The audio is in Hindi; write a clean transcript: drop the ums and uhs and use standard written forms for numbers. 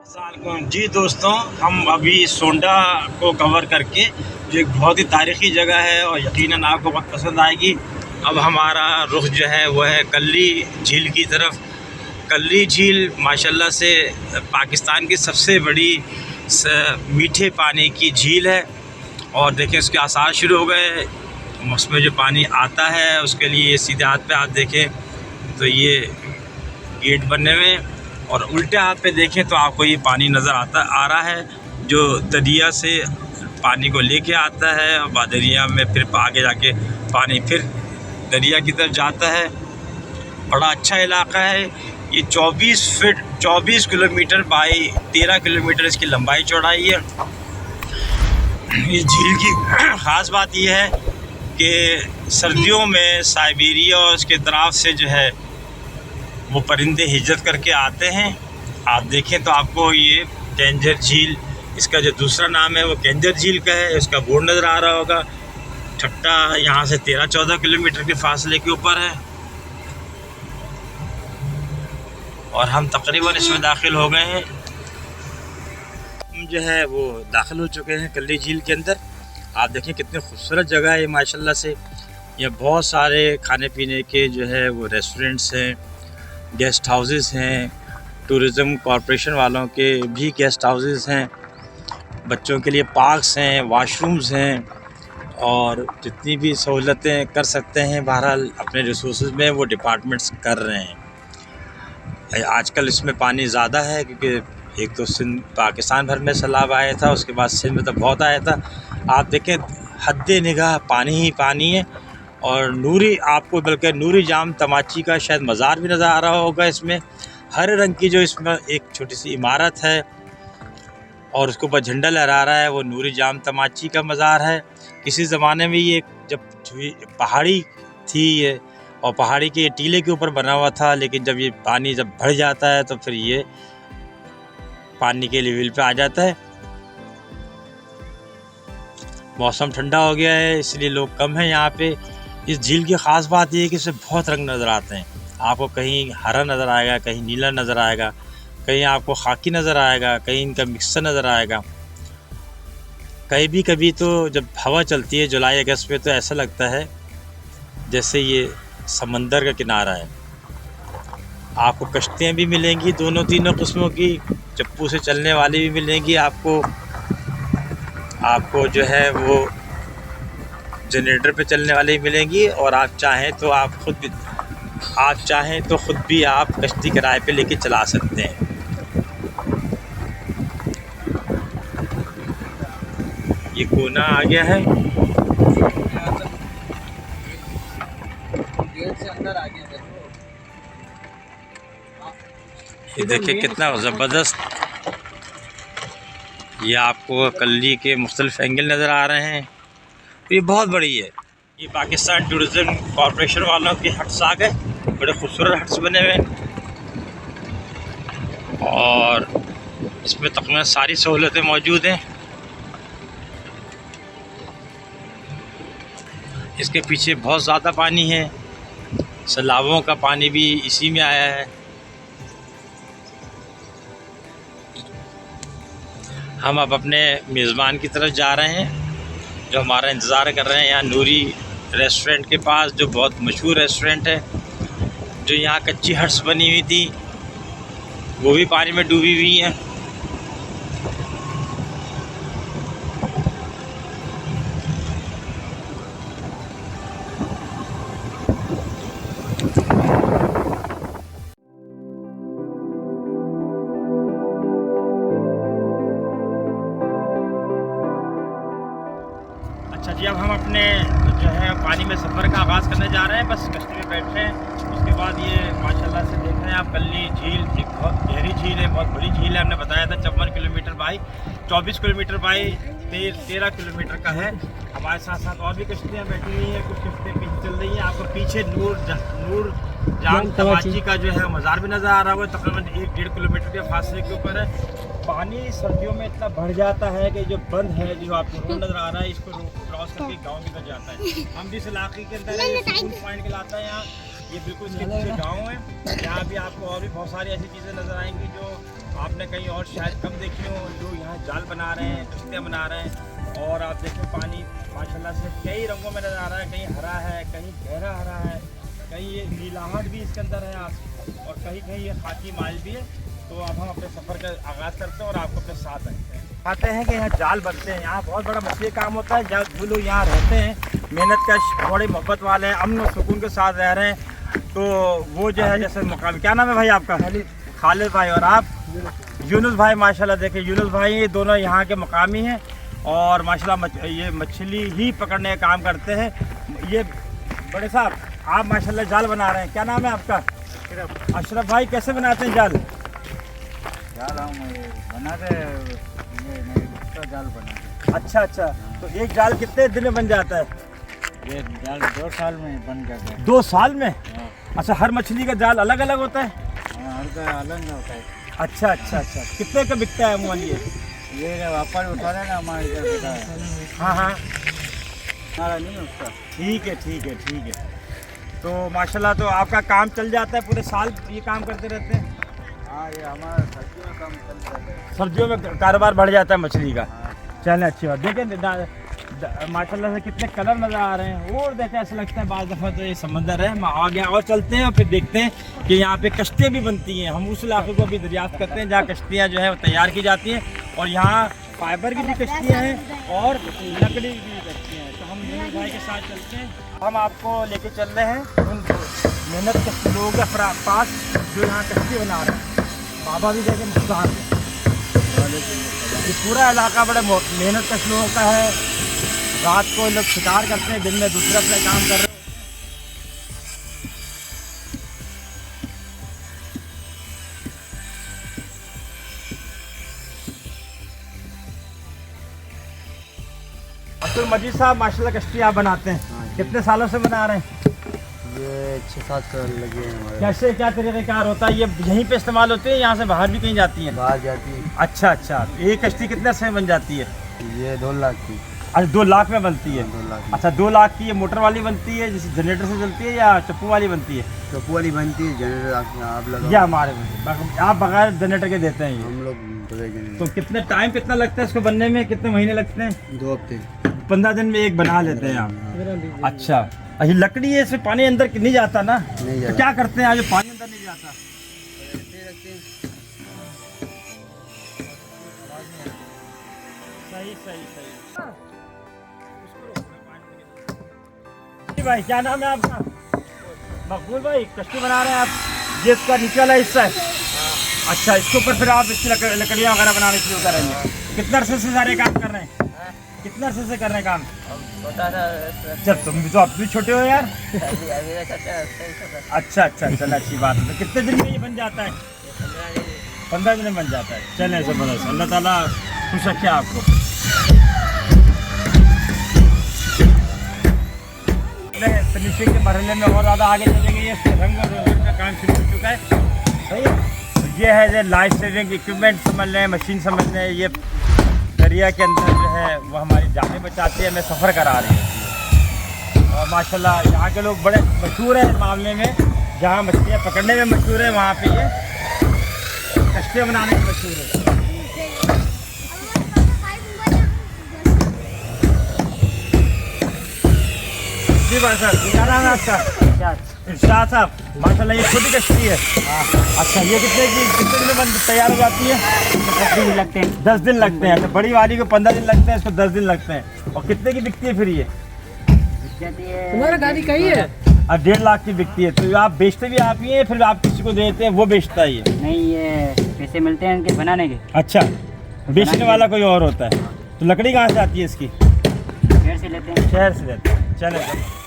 जी दोस्तों, हम अभी सोंडा को कवर करके, जो एक बहुत ही तारीख़ी जगह है और यकीनन आपको बहुत पसंद आएगी। अब हमारा रुख जो है वो है कल्ली झील की तरफ। कल्ली झील माशाल्लाह से पाकिस्तान की सबसे बड़ी मीठे पानी की झील है। और देखें उसके आसार शुरू हो गए। उसमें जो पानी आता है उसके लिए सीधे हाथ पे आप देखें तो ये गेट बने हुए, और उल्टे हाथ पे देखें तो आपको ये पानी नज़र आ रहा है, जो दरिया से पानी को लेके आता है और दरिया में फिर आगे जाके पानी फिर दरिया की तरफ जाता है। बड़ा अच्छा इलाका है ये। 24 किलोमीटर बाई 13 किलोमीटर इसकी लंबाई चौड़ाई है। इस झील की ख़ास बात यह है कि सर्दियों में साइबेरिया और उसके तरफ से जो है वो परिंदे हिजरत करके आते हैं। आप देखें तो आपको ये कैंजर झील, इसका जो दूसरा नाम है वो कैंजर झील का है। उसका बोर्ड नज़र आ रहा होगा। ठट्टा यहाँ से 13-14 किलोमीटर के फासले के ऊपर है, और हम तकरीबन इसमें दाखिल हो गए हैं। हम जो है वो दाखिल हो चुके हैं कल्ली झील के अंदर। आप देखें कितनी खूबसूरत जगह है माशाल्लाह से। ये बहुत सारे खाने पीने के जो है वो रेस्टोरेंट्स हैं, गेस्ट हाउसेस हैं, टूरिज़म कॉरपोरेशन वालों के भी गेस्ट हाउसेस हैं, बच्चों के लिए पार्क्स हैं, वाशरूम्स हैं, और जितनी भी सहूलतें कर सकते हैं बहरहाल अपने रिसोर्सेज में वो डिपार्टमेंट्स कर रहे हैं। आजकल इसमें पानी ज़्यादा है क्योंकि एक तो सिंध पाकिस्तान भर में सैलाब आया था, उसके बाद सिंध में तो बहुत आया था। आप देखें हद्दे निगाह पानी ही पानी है। और नूरी, आपको बल्कि नूरी जाम तमाची का शायद मज़ार भी नज़र आ रहा होगा। इसमें हरे रंग की जो इसमें एक छोटी सी इमारत है और उसके ऊपर झंडा लहरा रहा है, वो नूरी जाम तमाची का मज़ार है। किसी ज़माने में ये जब पहाड़ी थी ये, और पहाड़ी के टीले के ऊपर बना हुआ था, लेकिन जब ये पानी जब बढ़ जाता है तो फिर ये पानी के लेवल पे आ जाता है। मौसम ठंडा हो गया है इसलिए लोग कम हैं यहाँ पे। इस झील की ख़ास बात यह है कि इसमें बहुत रंग नज़र आते हैं। आपको कहीं हरा नज़र आएगा, कहीं नीला नज़र आएगा, कहीं आपको खाकी नज़र आएगा, कहीं इनका मिक्सर नज़र आएगा। कभी तो जब हवा चलती है जुलाई अगस्त में तो ऐसा लगता है जैसे ये समंदर का किनारा है। आपको कश्तियाँ भी मिलेंगी दोनों तीनों किस्मों की, चप्पू से चलने वाली भी मिलेंगी। आपको जो है वो जनरेटर पे चलने वाली मिलेंगी, और आप चाहें तो ख़ुद भी आप कश्ती किराए पे लेके चला सकते हैं। ये कोना आ गया है, गेट से अंदर आ गया है। ये देखिए कितना ज़बरदस्त। ये आपको कल्ली के मुख्तलिफ एंगल नज़र आ रहे हैं। ये बहुत बड़ी है। ये पाकिस्तान टूरिज़म कॉरपोरेशन वालों के हट्स आ गए। बड़े खूबसूरत हट्स बने हुए हैं, और इसमें तकरीबन सारी सहूलतें मौजूद हैं। इसके पीछे बहुत ज़्यादा पानी है, सैलाबों का पानी भी इसी में आया है। हम अब अपने मेज़बान की तरफ जा रहे हैं जो हमारा इंतज़ार कर रहे हैं यहाँ नूरी रेस्टोरेंट के पास, जो बहुत मशहूर रेस्टोरेंट है। जो यहाँ कच्ची हट्स बनी हुई थी वो भी पानी में डूबी हुई हैं। अच्छा जी, अब हम अपने जो है पानी में सफ़र का आगाज़ करने जा रहे हैं। बस कश्ती में बैठे हैं, उसके बाद ये माशाल्लाह से देख रहे हैं आप कल्ली झील। एक बहुत गहरी झील है, बहुत बड़ी झील है। हमने बताया था 54 kilometre by 24 kilometre by 13 kilometre का है। हमारे साथ साथ और भी कश्तियाँ बैठी हुई हैं, कुछ कश्तियाँ पीछे चल रही हैं। आपको पीछे नूर जाम तमाची का जो है मज़ार भी नज़र आ रहा है, तकरीबन 1-1.5 किलोमीटर के फासले के ऊपर है। पानी सर्दियों में इतना बढ़ जाता है कि जो बंद है, जो आपको रोड नज़र आ रहा है, इसको क्रॉस करके गाँव की तरफ जाता है। हम जिस इलाके के अंदर है, स्कूल पॉइंट कहलाता है यहाँ। ये बिल्कुल इसके पीछे गाँव है। यहाँ भी आपको और भी बहुत सारी ऐसी चीज़ें नज़र आएंगी जो आपने कहीं और शायद कम देखी हो। लोग यहाँ जाल बना रहे हैं, कश्तियाँ बना रहे हैं। और आप देखो पानी माशाल्लाह से कई रंगों में नज़र आ रहा है, कहीं हरा है, कहीं गहरा हरा है, कहीं ये नीलाहट भी इसके अंदर है आप, और कहीं कहीं ये खाकी माइल भी है। तो अब हम अपने सफ़र का आगाज़ करते हैं और आपको अपने साथ आते हैं। आते हैं कि यहाँ जाल बनते हैं, यहाँ बहुत बड़ा मछली काम होता है। जहाँ जो लोग यहाँ रहते हैं, मेहनत कश, बड़ी मोहब्बत वाले हैं, अमन और सुकून के साथ रह रहे हैं, तो वो जो है जैसे मुकाम। क्या नाम है भाई आपका? खालिद भाई। और आप? यूनुस भाई। माशाल्लाह देखिए यूनुस भाई ये दोनों यहाँ के मुकामी हैं और माशाल्लाह ये मछली ही पकड़ने का काम करते हैं। ये बड़े साहब आप माशाल्लाह जाल बना रहे हैं, क्या नाम है आपका? अशरफ भाई। कैसे बनाते हैं जाल? जाल हम बनाते जाल बनाते। अच्छा अच्छा, तो एक जाल कितने दिन में बन जाता है? ये जाल 2 साल में बन जाता है। 2 साल में? हाँ। अच्छा, हर मछली का जाल अलग अलग होता है? हाँ, हर का अलग होता है। अच्छा अच्छा अच्छा, कितने का बिकता है मोबाइल ये व्यापार उठा रहे ना हमारे इधर बिका है। हाँ हाँ, हमारा नहीं उसका। ठीक है ठीक है ठीक है। तो माशाल्लाह, तो आपका काम चल जाता है पूरे साल, ये काम करते रहते हैं? हाँ, ये हमारा सर्दियों में काम चल जाता है। सर्दियों में कारोबार बढ़ जाता है मछली का। हाँ। चलें, अच्छी बात। देखें माशाल्लाह से कितने कलर नज़र आ रहे हैं, और देखें ऐसा लगता है बाज़ दफ़ा तो ये समंदर है। हम आगे और चलते हैं और फिर देखते हैं कि यहाँ पे कश्तियाँ भी बनती हैं। हम उस इलाके को भी दरियाफ्त करते हैं जहाँ कश्तियाँ जो है वो तैयार की जाती हैं, और यहाँ फाइबर की भी कश्तियाँ हैं और लकड़ी की भी कश्तियाँ हैं। तो हम यूनुस भाई के साथ चलते हैं। हम आपको लेके चल रहे हैं उन मेहनत के लोगों के पास जो यहाँ कश्ती बना रहे हैं। बाबा भी देखें मुस्तान है। ये पूरा इलाका बड़े मेहनत कश लोगों का है। रात को लोग शिकार करते हैं, दिन में दूसरे अपने काम कर रहे हैं। अब्दुल मजीद साहब माशाल्लाह कश्ती आप बनाते हैं? हाँ। कितने सालों से बना रहे हैं? ये 6-7 साल लगे हैं हमारे। कैसे क्या तरीक़ाकार होता है? ये यहीं पे इस्तेमाल होती है, यहाँ से बाहर भी कहीं जाती हैं? बाहर जाती है। अच्छा अच्छा, एक कश्ती कितने से बन जाती है? ये 2 लाख की। अच्छा, 2 लाख में बनती है? 2 लाख। अच्छा, 2 लाख की ये मोटर वाली बनती है जैसे जनरेटर से चलती है, या चप्पू वाली बनती है? चप्पू वाली बनती है, जनरेटर आप लगा। या हमारे आप बगैर जनरेटर के देते हैं ये? हम लोग बदलेंगे। तो कितने टाइम कितना लगता है इसको बनने में? कितने महीने लगते हैं? 2 हफ्ते। 15 दिन में एक बना लेते हैं आप? अच्छा, ये लकड़ी है, इसमें पानी अंदर नहीं जाता ना? नहीं तो जाता। क्या करते हैं आज पानी अंदर नहीं जाता? सही सही सही। जी भाई, क्या नाम है आपका? मकबूल भाई। कश्ती बना रहे हैं आप? ये इसका नीचे वाला हिस्सा है? अच्छा, इसके ऊपर फिर आप इसकी लकड़ियाँ वगैरह बनाने शुरू करेंगे? कितने अरसे से सारे काम कर रहे हैं? कितने अरसे से कर रहे हैं काम? जब तुम भी तो अब भी छोटे हो यार। अच्छा अच्छा, चल अच्छी बात है। तो कितने दिन में ये बन जाता है? 15 दिन में बन जाता है। चलें, ज़बरदस्त। अल्लाह ताला खुश रखे आपको। फिनिशिंग के मरहले में और ज़्यादा आगे चलेंगे। ये रंग का काम शुरू हो चुका है। सही है। तो ये है जो लाइफ सेविंग इक्विपमेंट समझ लें, मशीन समझ लें। ये दरिया के अंदर जो है वो हमारी जानें बचाती है, हमें सफ़र करा रही है। और माशाल्लाह यहाँ के लोग बड़े मशहूर हैं इस मामले में। जहाँ मछलियाँ पकड़ने में मशहूर है, वहाँ पे ये कश्तियाँ बनाने में मशहूर है। जी भाई साहब, क्या नाम है आपका? इरशाद साहब। माशाल्लाह ये छोटी कश्ती है। अच्छा, ये कितने दिन में तैयार हो जाती है? 10 दिन लगते हैं। 10 दिन लगते हैं। तो बड़ी वाली को 15 दिन लगते हैं, इसको 10 दिन लगते हैं। और कितने की बिकती है फिर ये? तुम्हारा गाड़ी कहीं है? 1.5 लाख की बिकती है। तो आप बेचते भी आप ही हैं, फिर आप किसी को देते हैं, वो बेचता है ये? नहीं, ये पैसे मिलते हैं इनके बनाने के। अच्छा, बेचने वाला कोई और होता है। तो लकड़ी कहाँ से आती है इसकी? शहर से लेते हैं। शहर से लेते हैं। चले।